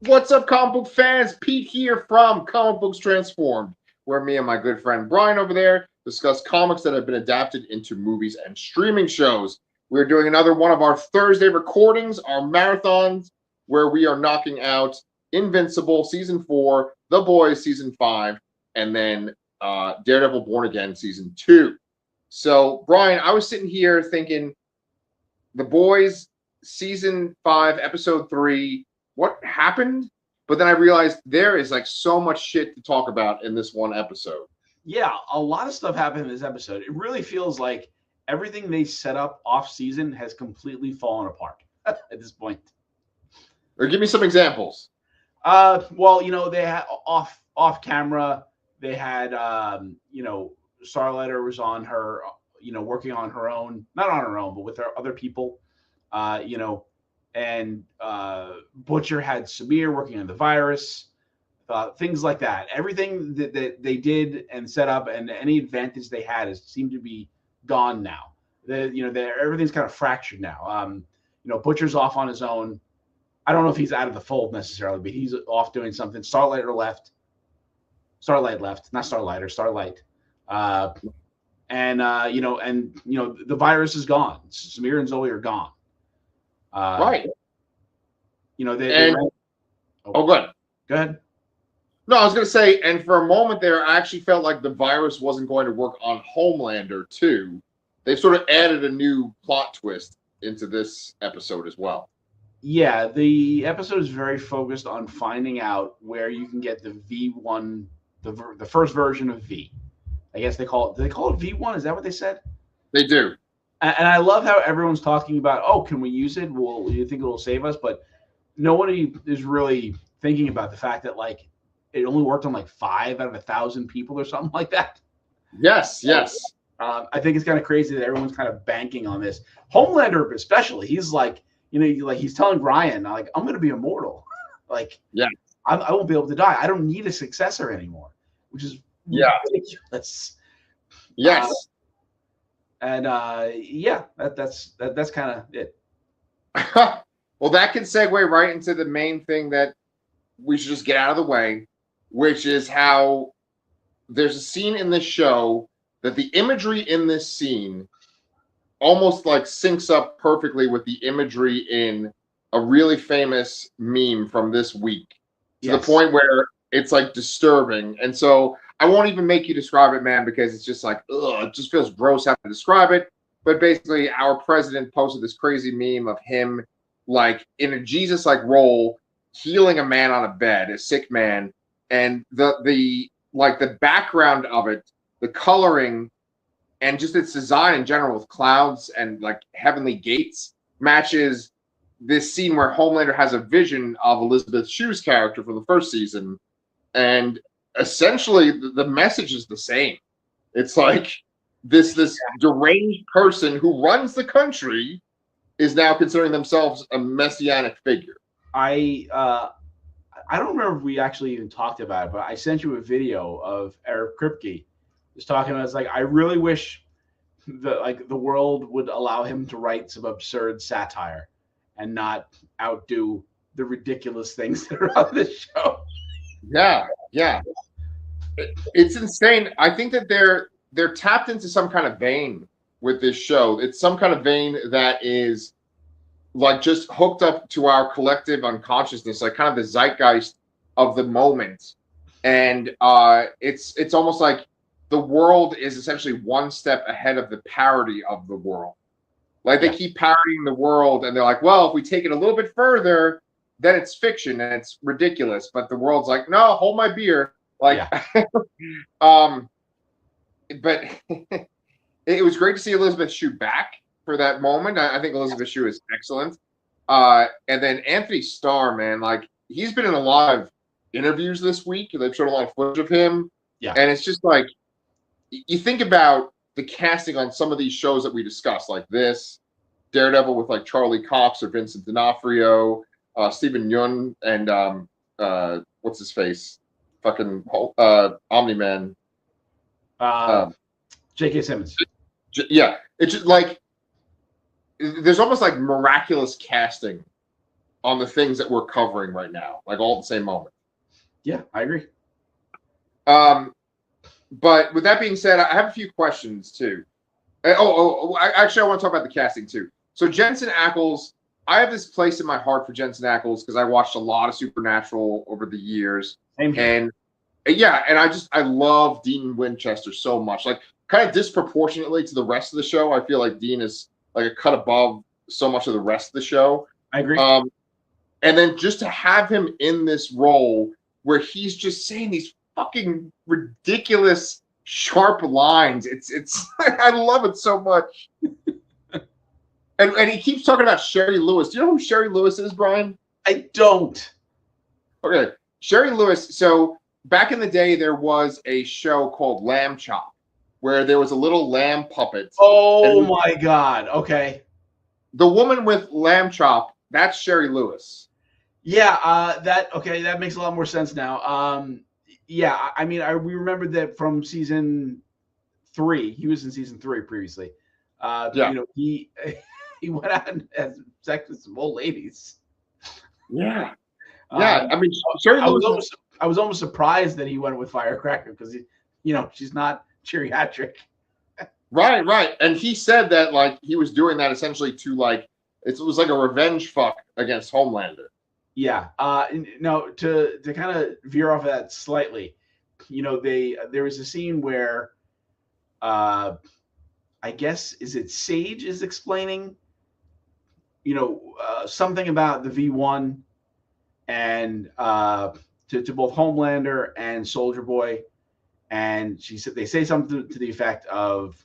What's up, comic book fans? Pete here from Comic Books Transformed, where me and my good friend Brian over there discuss comics that have been adapted into movies and streaming shows. We're doing another one of our Thursday recordings, our marathons, where we are knocking out Invincible Season 4, The Boys Season 5, and then Daredevil Born Again Season 2. So, Brian, I was sitting here thinking, The Boys Season 5, Episode 3, what happened? But then I realized there is like so much shit to talk about in this one episode. Yeah, a lot of stuff happened in this episode. It really feels like everything they set up off season has completely fallen apart at this point. Or give me some examples. Well, they had off camera. They had Starlighter was on her, working on her own, not on her own, but with her other people. And Butcher had Samir working on the virus, things like that. Everything that they did and set up, and any advantage they had has seemed to be gone now. Everything's kind of fractured now. Butcher's off on his own. I don't know if he's out of the fold necessarily, but he's off doing something. Starlight left, not Starlighter, Starlight. The virus is gone. Samir and Zoe are gone. Right. They good. Go ahead. No, I was going to say, and for a moment there, I actually felt like the virus wasn't going to work on Homelander, too. They've sort of added a new plot twist into this episode as well. Yeah, the episode is very focused on finding out where you can get the V1, the first version of V. I guess they call it V1? Is that what they said? They do. And I love how everyone's talking about, oh, can we use it? Well, you think it will save us? But nobody is really thinking about the fact that, like, it only worked on like 5 out of 1,000 people or something like that. Yes. I think it's kind of crazy that everyone's kind of banking on this. Homelander, especially, he's like, he's telling Ryan, like, I'm going to be immortal. Like, yeah, I won't be able to die. I don't need a successor anymore, which is ridiculous. Yes. That's kind of it. Well, that can segue right into the main thing that we should just get out of the way, which is how there's a scene in this show that the imagery in this scene almost like syncs up perfectly with the imagery in a really famous meme from this week, to the point where it's like disturbing. And so I won't even make you describe it, man, because it's just like, ugh, it just feels gross having to describe it. But basically, our president posted this crazy meme of him like in a Jesus-like role, healing a man on a bed, a sick man, and the background of it, the coloring, and just its design in general with clouds and like heavenly gates matches this scene where Homelander has a vision of Elizabeth Shue's character from the first season, and essentially the message is the same. It's like this deranged person who runs the country is now considering themselves a messianic figure. I don't remember if we actually even talked about it, but I sent you a video of Eric Kripke just talking about, it's like, I really wish the world would allow him to write some absurd satire and not outdo the ridiculous things that are on this show. Yeah. It's insane. I think that they're tapped into some kind of vein with this show. It's some kind of vein that is like just hooked up to our collective unconsciousness, like kind of the zeitgeist of the moment. And it's almost like the world is essentially one step ahead of the parody of the world. Like they keep parodying the world, and they're like, well, if we take it a little bit further, then it's fiction and it's ridiculous. But the world's like, no, hold my beer. Like, but it was great to see Elizabeth Shue back for that moment. I think Elizabeth Shue is excellent. And then Anthony Starr, man, like he's been in a lot of interviews this week. They've shown a lot of footage of him. Yeah. And it's just like, you think about the casting on some of these shows that we discussed, like this, Daredevil with like Charlie Cox or Vincent D'Onofrio, Stephen Yeun, and what's his face? Fucking Omni-Man. J.K. Simmons. Yeah. It's just like, there's almost like miraculous casting on the things that we're covering right now, like all at the same moment. Yeah, I agree. But with that being said, I have a few questions too. Actually, I want to talk about the casting too. So Jensen Ackles, I have this place in my heart for Jensen Ackles because I watched a lot of Supernatural over the years, Same here. and yeah, and I love Dean Winchester so much. Like kind of disproportionately to the rest of the show, I feel like Dean is like a cut above so much of the rest of the show. I agree. And then just to have him in this role where he's just saying these fucking ridiculous sharp lines. It's I love it so much. And he keeps talking about Sherry Lewis. Do you know who Sherry Lewis is, Brian? I don't. Okay. Sherry Lewis. So back in the day, there was a show called Lamb Chop where there was a little lamb puppet. Oh my God. Okay. The woman with Lamb Chop, that's Sherry Lewis. Yeah, that makes a lot more sense now. Yeah, I mean, we remember that from season 3. He was in season 3 previously. Yeah. You know, he went out and had sex with some old ladies. Yeah. Yeah. I mean, Sherry Lewis. I was almost surprised that he went with Firecracker because she's not geriatric. Right. And he said that like he was doing that essentially to like it was like a revenge fuck against Homelander. Yeah. No, to kind of veer off of that slightly, there was a scene where I guess is it Sage is explaining something about the V1 and to both Homelander and Soldier Boy, and they say something to the effect of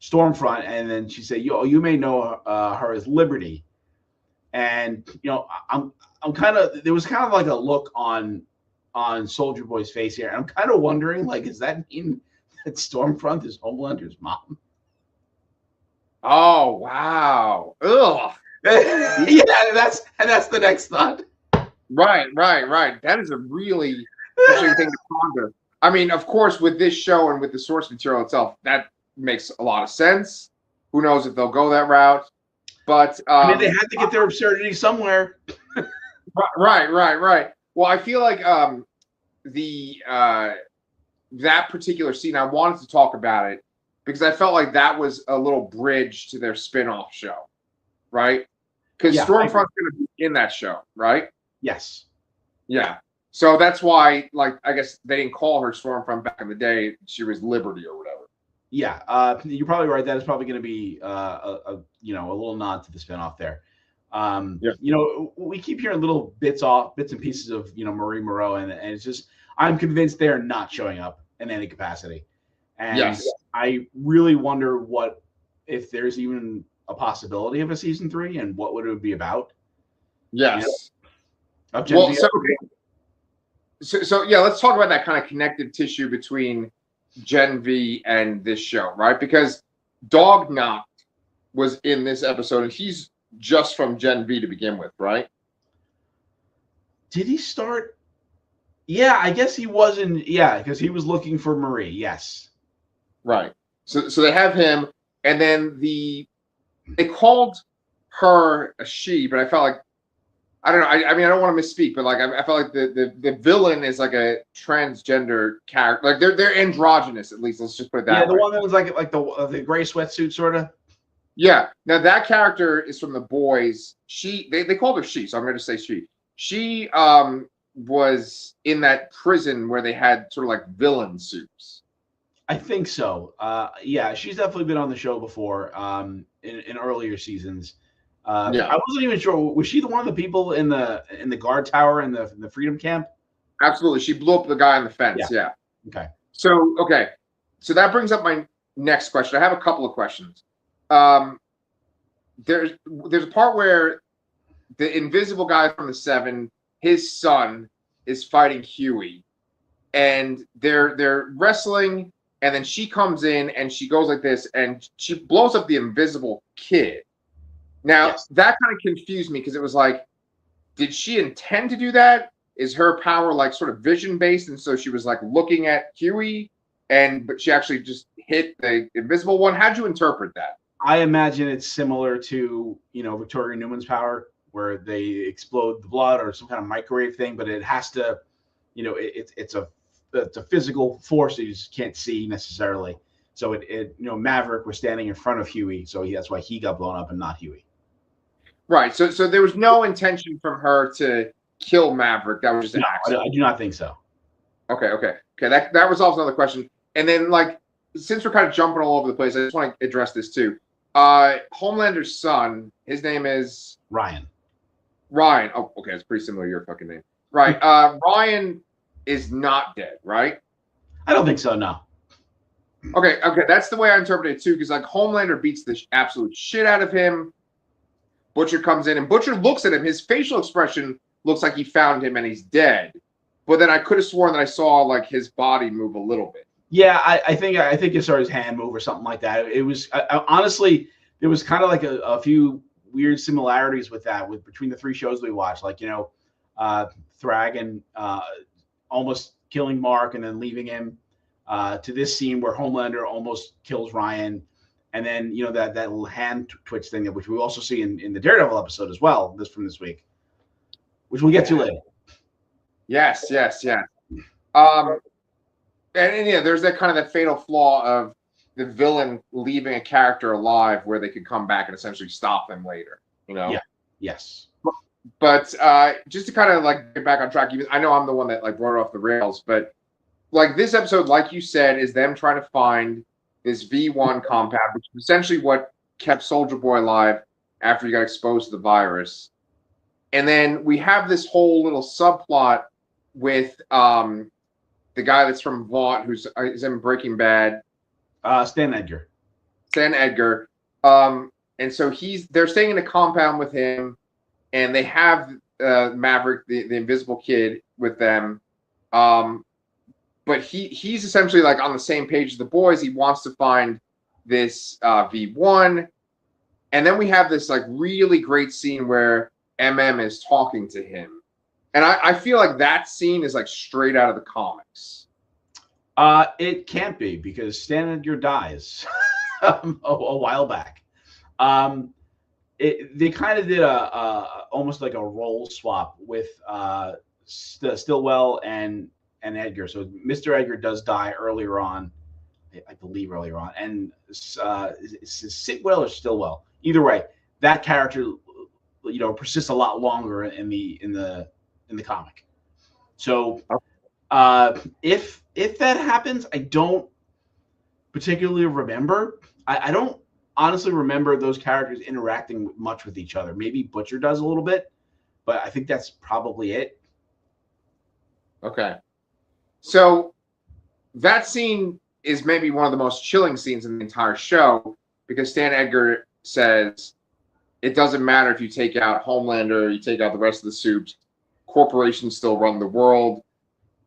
Stormfront, and then she said, you may know her as Liberty. And I'm kind of there was kind of like a look on Soldier Boy's face here. And I'm kind of wondering, like, does that mean that Stormfront is Homelander's mom? Oh wow. Ugh. Yeah, that's the next thought. Right. That is a really interesting thing to ponder. I mean, of course, with this show and with the source material itself, that makes a lot of sense. Who knows if they'll go that route? But I mean, they had to get their absurdity somewhere. Right. Well, I feel like that particular scene, I wanted to talk about it because I felt like that was a little bridge to their spin-off show, right? Because Stormfront's going to be in that show, right? Yes. Yeah. So that's why, like, I guess they didn't call her Stormfront back in the day. She was Liberty or whatever. Yeah, you're probably right. That is probably going to be a little nod to the spinoff there. We keep hearing little bits and pieces of Marie Moreau, and it's just I'm convinced they're not showing up in any capacity. And yes. I really wonder if there's even a possibility of a season 3, and what would it be about? Yes. Well, so yeah, let's talk about that kind of connective tissue between Gen V and this show, right? Because Dog Knocked was in this episode, and he's just from Gen V to begin with, right? Did he start? Yeah, I guess he wasn't. Yeah, because he was looking for Marie. Yes. Right. So they have him, and then they called her a she, but I felt like I don't know. I mean, I don't want to misspeak, but like I felt like the villain is like a transgender character. Like they're androgynous, at least. Let's just put it that way. Yeah, the one that was like the gray sweatsuit sort of. Yeah. Now that character is from The Boys. They called her she, so I'm going to say she. She was in that prison where they had sort of like villain suits. I think so. Yeah, she's definitely been on the show before in earlier seasons. Yeah. I wasn't even sure. Was she one of the people in the guard tower in the Freedom Camp? Absolutely. She blew up the guy on the fence. Yeah. Okay. So that brings up my next question. I have a couple of questions. There's a part where the invisible guy from the 7, his son, is fighting Huey, and they're wrestling, and then she comes in and she goes like this, and she blows up the invisible kid. Now, yes. That kind of confused me because it was like, did she intend to do that? Is her power like sort of vision based? And so she was like looking at Huey, but she actually just hit the invisible one. How'd you interpret that? I imagine it's similar to, Victoria Newman's power, where they explode the blood or some kind of microwave thing, but it has to, it's a physical force that you just can't see necessarily. So Maverick was standing in front of Huey, so that's why he got blown up and not Huey. Right. So there was no intention from her to kill Maverick. That was just an accident. I do not think so. Okay. That resolves another question. And then, like, since we're kind of jumping all over the place, I just want to address this too. Homelander's son, his name is Ryan. Oh, okay, it's pretty similar to your fucking name. Right. Ryan is not dead, right? I don't think so, no. Okay, that's the way I interpret it too, because like Homelander beats the absolute shit out of him. Butcher comes in and Butcher looks at him. His facial expression looks like he found him and he's dead. But then I could have sworn that I saw like his body move a little bit. Yeah, I think you saw his hand move or something like that. It was honestly, there was kind of like a few weird similarities with that between the 3 shows we watched. Like, Thragon almost killing Mark and then leaving him, to this scene where Homelander almost kills Ryan, and then that little hand twitch thing which we also see in the Daredevil episode as well, from this week, which we'll get to later. Yes. And yeah, there's that kind of that fatal flaw of the villain leaving a character alive where they could come back and essentially stop them later. Yeah. Yes. But just to kind of like get back on track, even I know I'm the one that like brought it off the rails, but like this episode, like you said, is them trying to find this V1 compound, which is essentially what kept Soldier Boy alive after he got exposed to the virus. And then we have this whole little subplot with the guy that's from Vought, who's in Breaking Bad. Stan Edgar. And so they're staying in a compound with him, and they have Maverick, the Invisible Kid, with them. But he's essentially like on the same page as the boys. He wants to find this V1. And then we have this like really great scene where MM is talking to him. And I feel like that scene is like straight out of the comics. It can't be, because Stan Edgar dies a while back. They kind of did a almost like a role swap with Stillwell and Edgar. So Mr. Edgar does die earlier on, I believe earlier on, and is Sitwell or Stillwell? Either way, that character persists a lot longer in the comic. So if that happens, I don't particularly remember. I don't honestly remember those characters interacting much with each other. Maybe Butcher does a little bit, but I think that's probably it. Okay. So that scene is maybe one of the most chilling scenes in the entire show, because Stan Edgar says it doesn't matter if you take out Homelander, you take out the rest of the suit, corporations still run the world.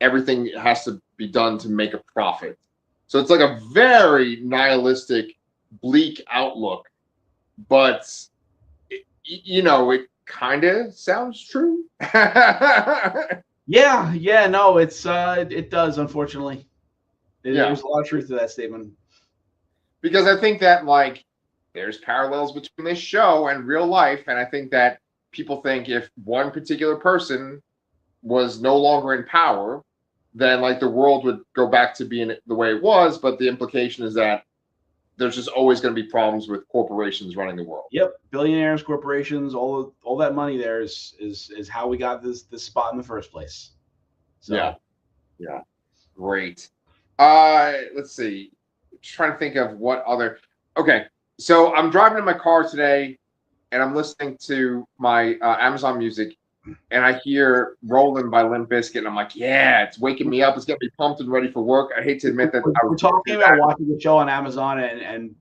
Everything has to be done to make a profit. So it's like a very nihilistic, bleak outlook, but it kind of sounds true. Yeah, no, it does, unfortunately. There's a lot of truth to that statement. Because I think that like there's parallels between this show and real life, and I think that people think if one particular person was no longer in power, then like the world would go back to being the way it was, but the implication is that there's just always going to be problems with corporations running the world. Yep, billionaires, corporations, all that money there is how we got this spot in the first place. So. Yeah, great. Let's see. Just trying to think of what other. Okay, so I'm driving in my car today, and I'm listening to my Amazon Music, and I hear "Rolling" by Limp Bizkit, and I'm like, yeah, it's waking me up. It's getting me pumped and ready for work. I hate to admit that. We're talking about watching the show on Amazon and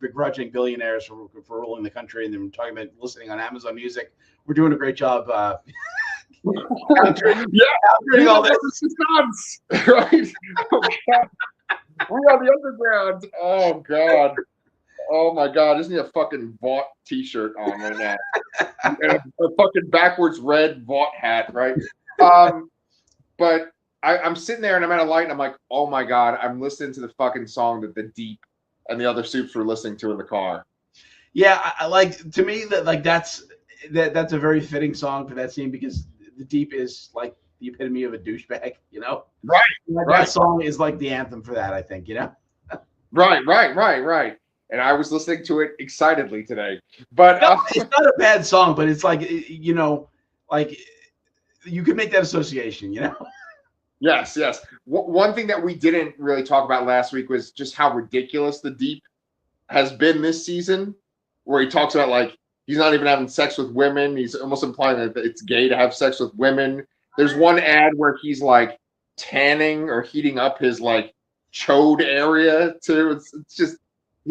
begrudging billionaires for ruling the country, and then we're talking about listening on Amazon Music. We're doing a great job. Doing all this. Right? We are the underground. Oh God. Oh my God, isn't he a fucking Vought t-shirt on right now? And a fucking backwards red Vought hat, right? But I'm sitting there and I'm at a light and I'm like, oh my God, I'm listening to the fucking song that the Deep and the other soups were listening to in the car. Yeah, I like, to me, that like that's that's a very fitting song for that scene because the Deep is like the epitome of a douchebag. Right, Like, right. that song is like the anthem for that. I think. Right. And I was listening to it excitedly today. But No, it's not a bad song, but it's like like you could make that association. yes. One thing that we didn't really talk about last week was just how ridiculous the Deep has been this season, where he talks about like he's not even having sex with women. He's almost implying that it's gay to have sex with women. There's one ad where he's like tanning or heating up his like chode area too. It's just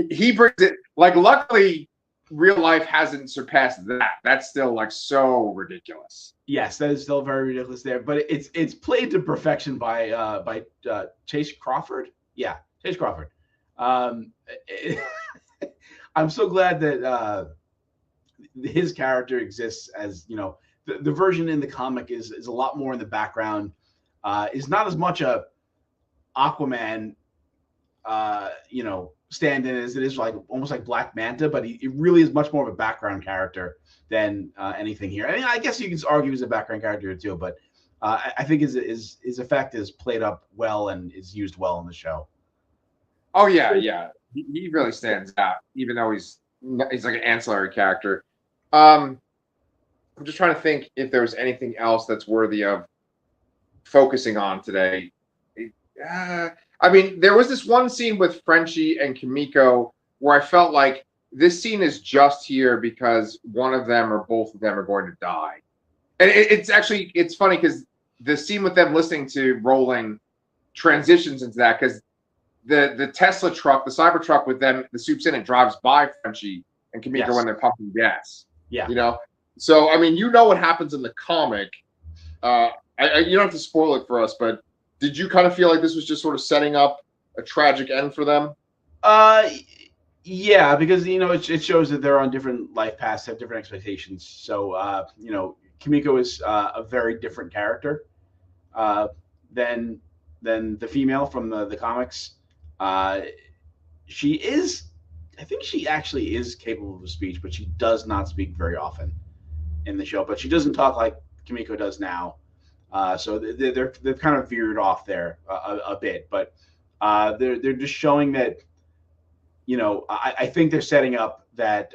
he brings it like luckily real life hasn't surpassed that. That's still like so ridiculous. Yes, that is still very ridiculous there, but it's played to perfection by Chase Crawford. Yeah, Chase Crawford. Um, I'm so glad that his character exists as the version in the comic is a lot more in the background. Is not as much a Aquaman stand-in as it is like almost like Black Manta, but he really is much more of a background character than anything here. I mean, I guess you can argue he's a background character too, but I think his effect is played up well and is used well in the show. Oh yeah. He really stands out, even though he's like an ancillary character. I'm just trying to think if there was anything else that's worthy of focusing on today. I mean, there was this one scene with Frenchie and Kimiko where I felt like this scene is just here because one of them or both of them are going to die. And it's funny because the scene with them listening to Rolling transitions into that because the Tesla truck, the Cybertruck with them, the soups in it drives by Frenchie and Kimiko when they're pumping gas. Yeah. So I mean, what happens in the comic. You don't have to spoil it for us, but did you kind of feel like this was just sort of setting up a tragic end for them? Yeah, because it shows that they're on different life paths, have different expectations. So Kimiko is a very different character than the female from the comics. She is, I think she actually is capable of speech, but she does not speak very often in the show. But she doesn't talk like Kimiko does now. So they're kind of veered off there a bit, but they're just showing that I think they're setting up that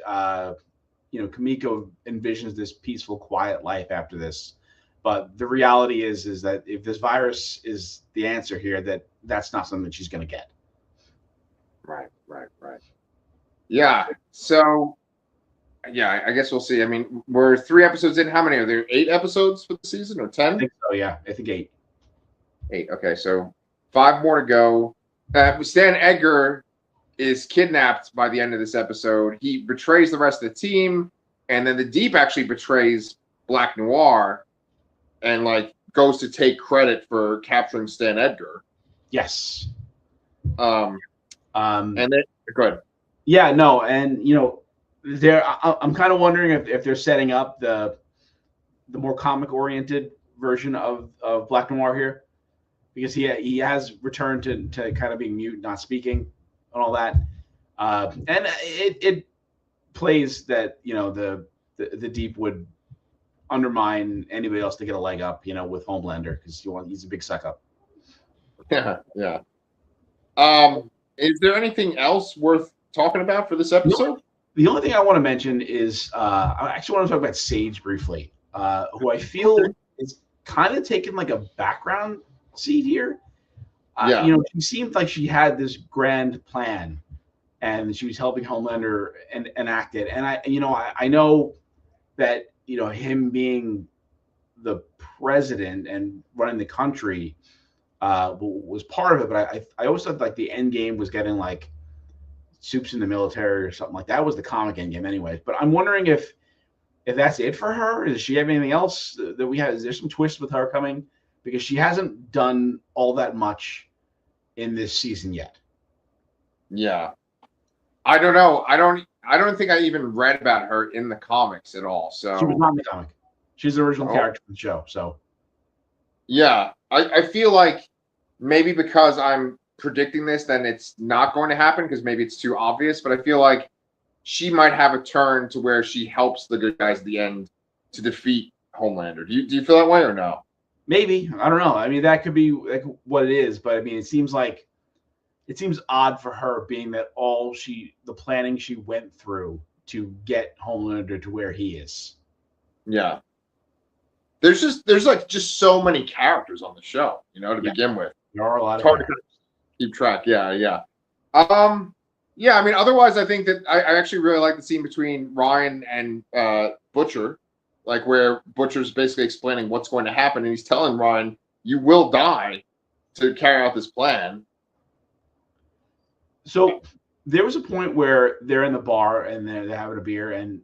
Kimiko envisions this peaceful, quiet life after this, but the reality is that if this virus is the answer here, that's not something she's going to get. Right. Yeah. So yeah, I guess we'll see. I mean, we're 3 episodes in. How many are there? 8 episodes for the season or 10? I think so. Yeah, I think 8. 8. Okay, so 5 more to go. Stan Edgar is kidnapped by the end of this episode. He betrays the rest of the team, and then the Deep actually betrays Black Noir, and like goes to take credit for capturing Stan Edgar. Yes. And then go ahead. Yeah. No. And I'm kind of wondering if they're setting up the more comic oriented version of Black Noir here, because he has returned to kind of being mute, not speaking, and all that. And it plays that the Deep would undermine anybody else to get a leg up, with Homelander, because he's a big suck up. Yeah. Is there anything else worth talking about for this episode? The only thing I want to mention is I actually want to talk about Sage briefly, who I feel is kind of taking like a background seat here. She seemed like she had this grand plan, and she was helping Homelander enact it. And I know that him being the president and running the country was part of it, but I always thought like the end game was getting like soups in the military or something like that. Was the comic end game anyways. But I'm wondering if that's it for her. Does she have anything else that we have? Is there some twist with her coming? Because she hasn't done all that much in this season yet. Yeah. I don't know. I don't think I even read about her in the comics at all. So she was not in the comic. She's the original character of the show. So yeah. I feel like maybe because I'm predicting this, then it's not going to happen because maybe it's too obvious. But I feel like she might have a turn to where she helps the good guys at the end to defeat Homelander. Do you feel that way or no? Maybe. I don't know. I mean, that could be like what it is, but I mean, it seems odd for her, being that the planning she went through to get Homelander to where he is. Yeah. There's just so many characters on the show, to begin with. There are a lot It's of hard to keep track. Yeah. Yeah, I mean, otherwise, I think that I actually really like the scene between Ryan and Butcher, like where Butcher's basically explaining what's going to happen, and he's telling Ryan, "You will die to carry out this plan." So there was a point where they're in the bar and they're having a beer, and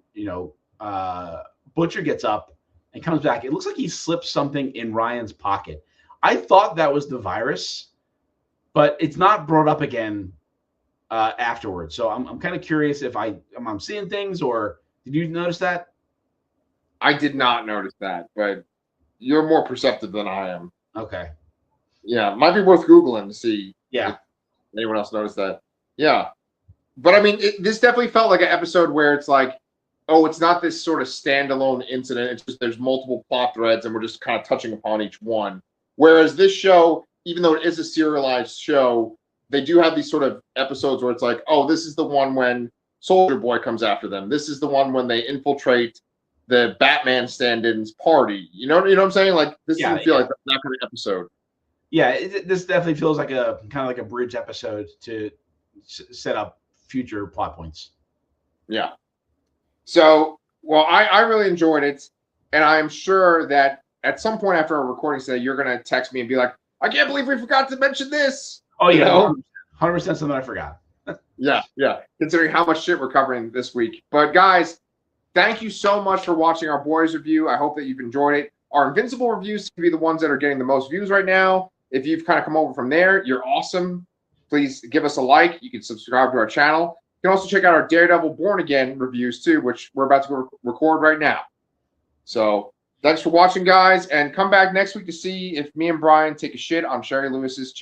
Butcher gets up and comes back. It looks like he slipped something in Ryan's pocket. I thought that was the virus, but it's not brought up again afterwards. So I'm kind of curious if I'm seeing things, or did you notice that? I did not notice that, but you're more perceptive than I am. Okay. Yeah, might be worth Googling to see Yeah. if anyone else noticed that. Yeah. But I mean, this definitely felt like an episode where it's like, oh, it's not this sort of standalone incident. It's just there's multiple plot threads and we're just kind of touching upon each one. Whereas this show, even though it is a serialized show, they do have these sort of episodes where it's like, oh, this is the one when Soldier Boy comes after them. This is the one when they infiltrate the Batman stand-ins party. You know what I'm saying? Like, this doesn't feel like that kind of episode. Yeah, this definitely feels like a kind of like a bridge episode to set up future plot points. Yeah. So, well, I really enjoyed it, and I'm sure that at some point after our recording today, you're going to text me and be like, I can't believe we forgot to mention this. Oh, yeah, 100% something I forgot. Yeah, considering how much shit we're covering this week. But, guys, thank you so much for watching our Boys review. I hope that you've enjoyed it. Our Invincible reviews seem to be the ones that are getting the most views right now. If you've kind of come over from there, you're awesome. Please give us a like. You can subscribe to our channel. You can also check out our Daredevil Born Again reviews too, which we're about to go record right now. So thanks for watching, guys, and come back next week to see if me and Brian take a shit on Sherry Lewis's chest.